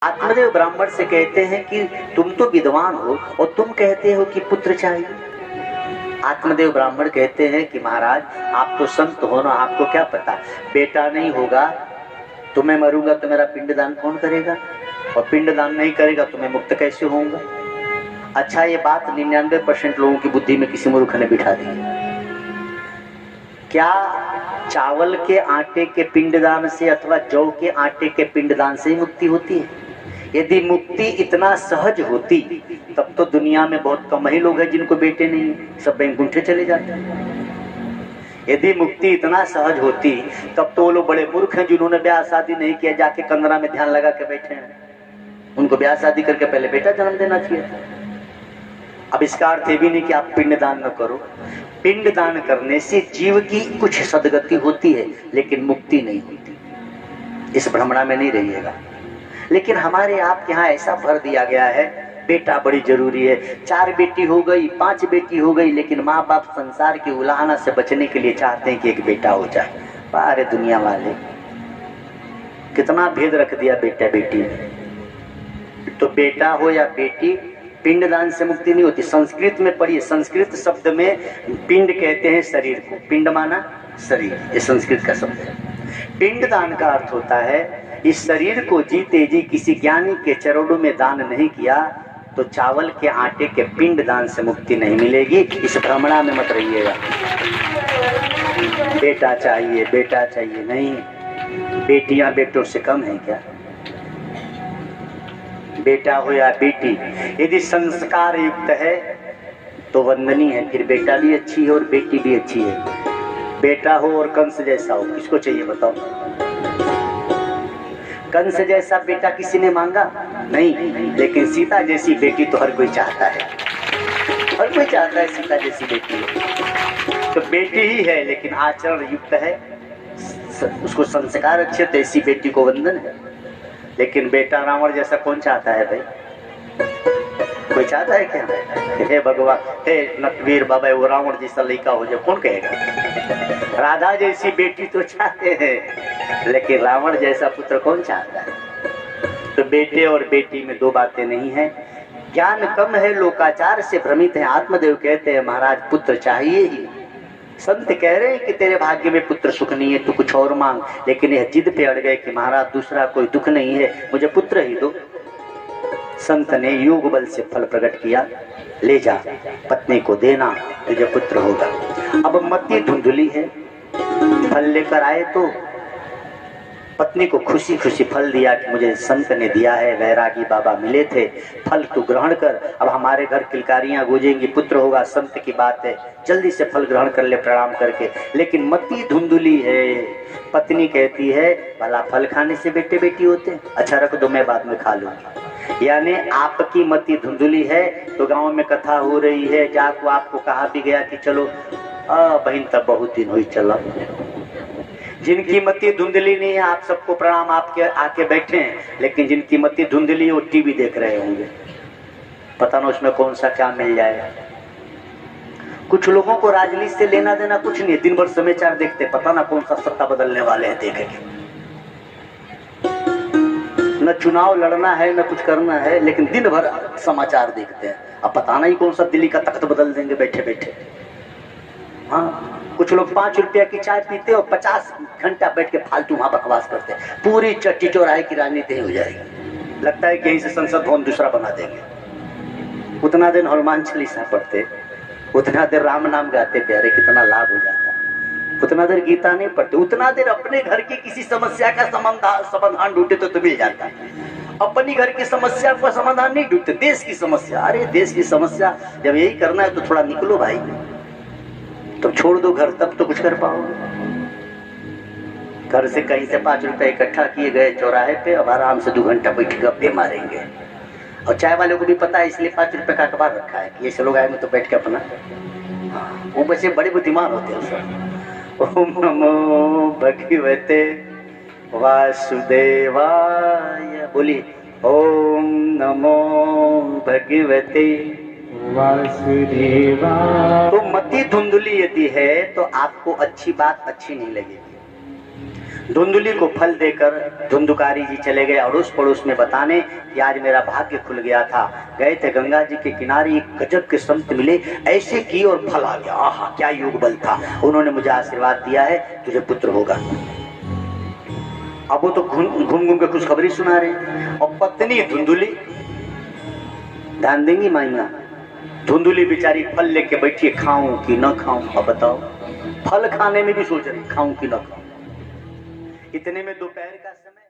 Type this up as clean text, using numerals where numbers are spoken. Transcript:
आत्मदेव ब्राह्मण से कहते हैं कि तुम तो विद्वान हो और तुम कहते हो कि पुत्र चाहिए। आत्मदेव ब्राह्मण कहते हैं कि महाराज आप तो संत हो ना, आपको क्या पता, बेटा नहीं होगा तो मैं मरूंगा तो मेरा पिंडदान कौन करेगा, और पिंडदान नहीं करेगा तो मैं मुक्त कैसे होऊंगा। अच्छा, ये बात 99% लोगों की बुद्धि में किसी मूर्ख ने बिठा दी है। क्या चावल के आटे के पिंडदान से अथवा जौ के आटे के पिंडदान से ही मुक्ति होती है? यदि मुक्ति इतना सहज होती तब तो दुनिया में बहुत कम ही लोग हैं जिनको बेटे नहीं, सब बैकुंठे चले जाते हैं। यदि मुक्ति इतना सहज होती तब तो वो लोग बड़े मूर्ख हैं जिन्होंने ब्याह शादी नहीं किया, जाके कंदरा में ध्यान लगा के बैठे हैं। उनको ब्याह शादी करके पहले बेटा जन्म देना चाहिए था। अब इसका अर्थ ये भी नहीं कि आप पिंडदान न करो। पिंडदान करने से जीव की कुछ सदगति होती है लेकिन मुक्ति नहीं होती। इस भ्रमणा में नहीं रहिएगा। लेकिन हमारे आपके यहाँ ऐसा भर दिया गया है, बेटा बड़ी जरूरी है। 4 बेटी हो गई, 5 बेटी हो गई, लेकिन माँ बाप संसार की उलाहना से बचने के लिए चाहते हैं कि एक बेटा हो जाए। अरे दुनिया वाले कितना भेद रख दिया बेटा बेटी में। तो बेटा हो या बेटी, पिंडदान से मुक्ति नहीं होती। संस्कृत में पढ़िए, संस्कृत शब्द में पिंड कहते हैं शरीर को, पिंड माना शरीर, ये संस्कृत का शब्द है। पिंडदान का अर्थ होता है इस शरीर को जीते जी किसी ज्ञानी के चरणों में दान नहीं किया तो चावल के आटे के पिंडदान से मुक्ति नहीं मिलेगी। इस भ्रमणा में मत रहिएगा। बेटा चाहिए, बेटा चाहिए, नहीं, बेटियां बेटों से कम है क्या? बेटा हो या बेटी, यदि संस्कार युक्त है तो वंदनीय है, फिर बेटा भी अच्छी है और बेटी भी अच्छी है। बेटा हो और कंस जैसा हो, किसको चाहिए बताओ? कंस जैसा बेटा किसी ने मांगा नहीं, लेकिन सीता जैसी बेटी तो हर कोई चाहता है। हर कोई चाहता है सीता जैसी बेटी हो। तो बेटी ही है लेकिन आचरण युक्त है, उसको संस्कार अच्छे, तो ऐसी बेटी को वंदन है। लेकिन बेटा रावण जैसा कौन चाहता है भाई? कोई चाहता है क्या? हे भगवान, हे नटवीर बाबा, वो रावण जैसा लड़का हो जाए, कौन कहेगा? राधा जैसी बेटी तो चाहते हैं लेकिन रावण जैसा पुत्र कौन चाहता है? तो बेटे और बेटी में 2 बातें नहीं है। ज्ञान कम है, लोकाचार से भ्रमित है। आत्मदेव कहते हैं महाराज पुत्र चाहिए ही। संत कह रहे हैं कि तेरे भाग्य में पुत्र सुख नहीं है, तू कुछ और मांग, लेकिन यह जिद पे अड़ गए कि महाराज दूसरा कोई दुख नहीं है, मुझे पुत्र ही दो। संत ने योग बल से फल प्रकट किया, ले जा पत्नी को देना, तुझे पुत्र होगा। अब मती धुंधली है, फल लेकर आए तो पत्नी को खुशी खुशी फल दिया कि मुझे संत ने दिया है, वैरागी बाबा मिले थे, फल तू ग्रहण कर। अब हमारे घर किलकारियां गूंजेंगी, पुत्र होगा, संत की बात है, जल्दी से फल ग्रहण कर ले प्रणाम करके। लेकिन मती धुंधली है। पत्नी कहती है भला फल खाने से बेटे बेटी होते हैं? अच्छा रख दो, मैं बाद में खा लूंगी। यानी आपकी मती धुंधली है तो गांव में कथा हो रही है, जाको आपको कहा भी गया कि चलो बहन तब बहुत दिन हुई चला। जिनकी मती धुंधली नहीं है, आप सबको प्रणाम, आपके आके बैठे हैं, लेकिन जिनकी मती धुंधली है वो टीवी देख रहे होंगे, पता ना उसमें कौन सा क्या मिल जाएगा। कुछ लोगों को राजनीति से लेना देना कुछ नहीं, दिन भर समाचार देखते, पता ना कौन सा सत्ता बदलने वाले हैं, देखेंगे। न चुनाव लड़ना है न कुछ करना है, लेकिन दिन भर समाचार देखते हैं। अब पता नहीं कौन सा दिल्ली का तख्त बदल देंगे बैठे बैठे। हाँ, कुछ लोग 5 रुपया की चाय पीते और 50 घंटा बैठ के फालतू वहां बकवास करते हैं। पूरी चट्टी चौराहे की राजनीति हो जाएगी। लगता है कि यहीं से संसद भवन दूसरा बना देंगे। उतना देर हनुमान चालीसा पढ़ते, उतना देर राम नाम गाते, प्यारे कितना लाभ हो जाता। उतना देर गीता नहीं पढ़ते, उतना देर अपने घर की किसी समस्या का समाधान ढूंढते तो मिल जाता। अपनी घर की समस्या का समाधान नहीं ढूंढते, देश की समस्या। अरे देश की समस्या जब यही करना है तो थोड़ा निकलो भाई, तब छोड़ दो घर, तब तो कुछ कर पाओगे। घर से कहीं से 5 रुपए इकट्ठा किए गए चौराहे पे, अब आराम से 2 घंटा बैठ गप्पे मारेंगे। और चाय वाले को भी पता है, इसलिए 5 रुपए का अखबार रखा है कि ऐसे लोग आए तो बैठ के अपना, वो बच्चे बड़े बुद्धिमान होते हैं सर। ओम नमो भगवते वासुदेवाय, बोली ओम नमो भगवते वासुदेवाय। तो मति धुंधली यदि है तो आपको अच्छी बात अच्छी नहीं लगेगी। धुंधुली को फल देकर धुंधुकारी जी चले गए अड़ोस पड़ोस में बताने कि आज मेरा भाग्य खुल गया था। गए थे गंगा जी के किनारे, एक गजब के संत मिले, ऐसे की और फल आ गया। आहा, क्या योग बल था। उन्होंने मुझे आशीर्वाद दिया है, तुझे पुत्र होगा। अब वो तो घूम घूम के खुशखबरी सुना रहे। और पत्नी धुंधुली, ध्यान देंगी माइया, धुंधुली बेचारी फल लेके बैठी, खाऊं कि न खाऊं। अब बताओ, फल खाने में भी सोच रही खाऊं कि न खाऊं। इतने में दोपहर का समय